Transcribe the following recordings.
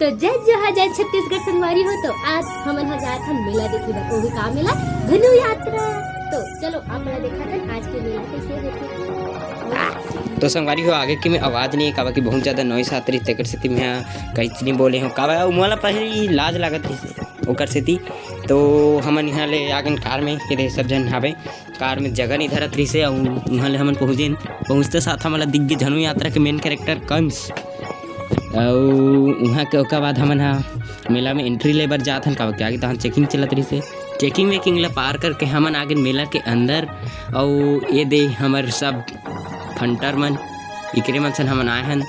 तो जय जोहार जय छत्तीसगढ़ संगवारी हो। तो आज हमन हजार था मेला देखे बर, ओही का मेला धनु यात्रा। तो चलो आपने देखा था आज के मेला कैसे होते। तो संगवारी हो आगे के में आवाज़ नहीं काबा कि बहुत ज़्यादा नॉइस आत रही तेकर सेती मैं कहीं नहीं बोले हूँ काबा मोला पहले लाज लागत थी ओकर सेती। तो हमन यहाँ ले आगन कार में के सब जन हावे कार में जगह नहीं धरत रही से और वहाँ ले हमन पहुँचते साथ हमला दिख गए धनु यात्रा के मेन कैरेक्टर कंस। और वहाँ के ओकर बाद हमन मेला में एंट्री ले बर जात हन काबा आगे तहाँ चेकिंग चलत रही से चेकिंग वेकिंग ला पार करके हमन आगे मेला के अंदर। और ये दे हमर सब फंटर मन इकरे मन सन हमन आए हन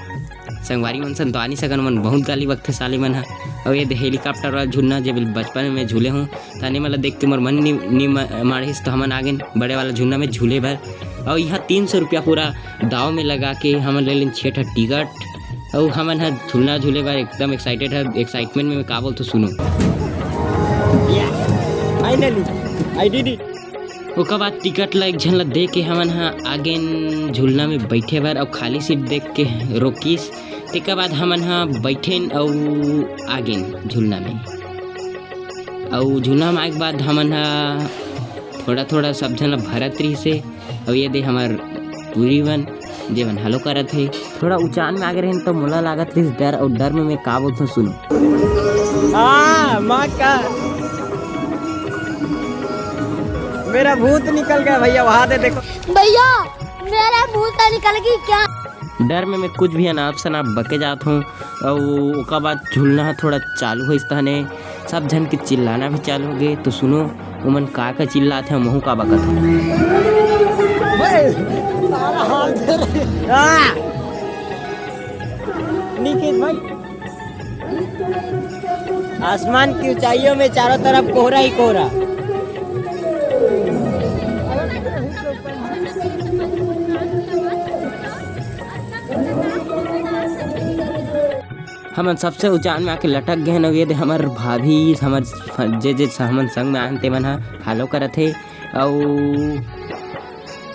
संगवारी मन सन तो आ नहीं सकन मन बहुत गाली वक्त साली मन और ये हेलीकॉप्टर वाला झूलना जब बचपन में झूले हूँ ताने मतलब देख के मोर मन नहीं मारिस तो हमन आगे बड़े वाला झूलना में झूले भर। और यहाँ 300 रुपया पूरा दाव में लगा के हमन ले लें 6 टिकट और हमन झूलना झूले भर एकदम एक्साइटेड है। एक्साइटमेंट में का बोल तो सुनो ओकर बाद टिकट ला एक झन ला दे के हमन आगे झूलना में बैठे बर और खाली सीट देख के रोकीस। तेकर बाद हमन बैठे और आगे झूलना में और झूलना में आए के बाद हमन थोड़ा थोड़ा सब झन ला भरत रही से। और ये दे हमार पूरी बन जेवन हलो करत है थोड़ा ऊंचान में आगे रहें तो मोला लागत रही डर और डर में मैं का बोलता सुनो माँ का मेरा भूत निकल गया भैया वहाँ दे देखो भैया मेरा भूत निकल गई क्या। डर में मैं कुछ भी अनाप शनाप बके जात हूँ। और उसका बाद झूलना थोड़ा चालू हो इस तहने सब जन के चिल्लाना भी चालू हो गए। तो सुनो उमन का चिल्लाते हैं महू का बकत निकित भाई आसमान की ऊंचाइयों में चारों तरफ कोहरा ही कोहरा। हमन सबसे ऊंचान में आके लटक गए न। ये हमार भाभी हमर जे हमन संग में आन ते मन फॉलो करत है और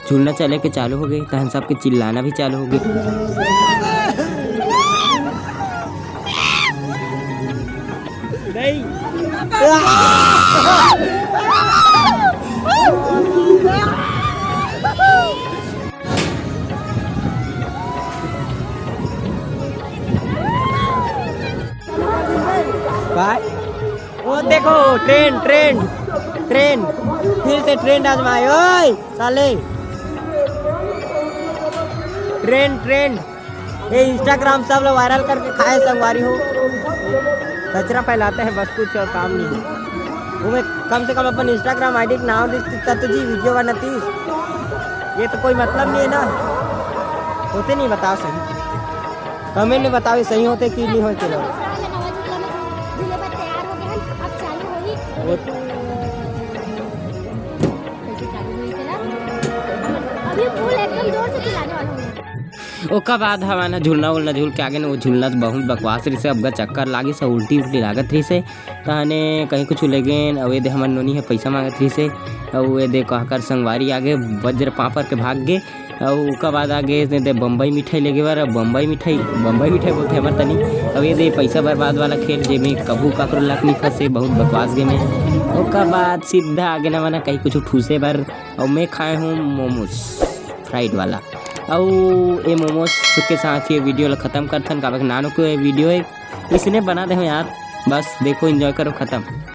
झूलना चले के चालू हो गए तहन सबके चिल्लाना भी चालू हो गए। वो देखो ट्रेन ट्रेन ट्रेन फिर से ट्रेन आजमाए ओए साले ट्रेन ट्रेन ये इंस्टाग्राम सब लोग वायरल करके खाए संगवारी हो कचरा फैलाते हैं बस कुछ और काम नहीं है। वो मैं कम से कम अपन इंस्टाग्राम आईडी का नाम दिखता तुझी वीडियो बनाती ये तो कोई मतलब नहीं है ना। होते नहीं बताओ सही कमेंट में बताओ सही होते कि नहीं होते लोग। ओका बाद हमारा झूलना उलना झूल के आगे वो झूलना बहुत बकवास रही से अब चक्कर लागे से उल्टी लागत रही से तहने कहीं कुछ ले गए। और ये दे हमार नोनी है पैसा मांगत रही से और ये दे कहकर संगवारी आगे वज्र पापड़ के भाग गए। और उसका बाद आगे दे बम्बई मिठाई ले गए बार बम्बई मिठाई बोलते हमारे तनी। अब ये दे पैसा बर्बाद वाला खेल जेमें कबू काकरो लाख नहीं फंसे बहुत बकवास गेम है। उसका बाद सीधा आगे ना माना कहीं कुछ ठूसे बार और मैं खाए हूँ मोमोज फ्राइड वाला। और ये मोमोज के साथ ये वीडियो ख़त्म करथन काबक नानो को ये वीडियो है इसने बना दे यार बस देखो एंजॉय करो ख़त्म।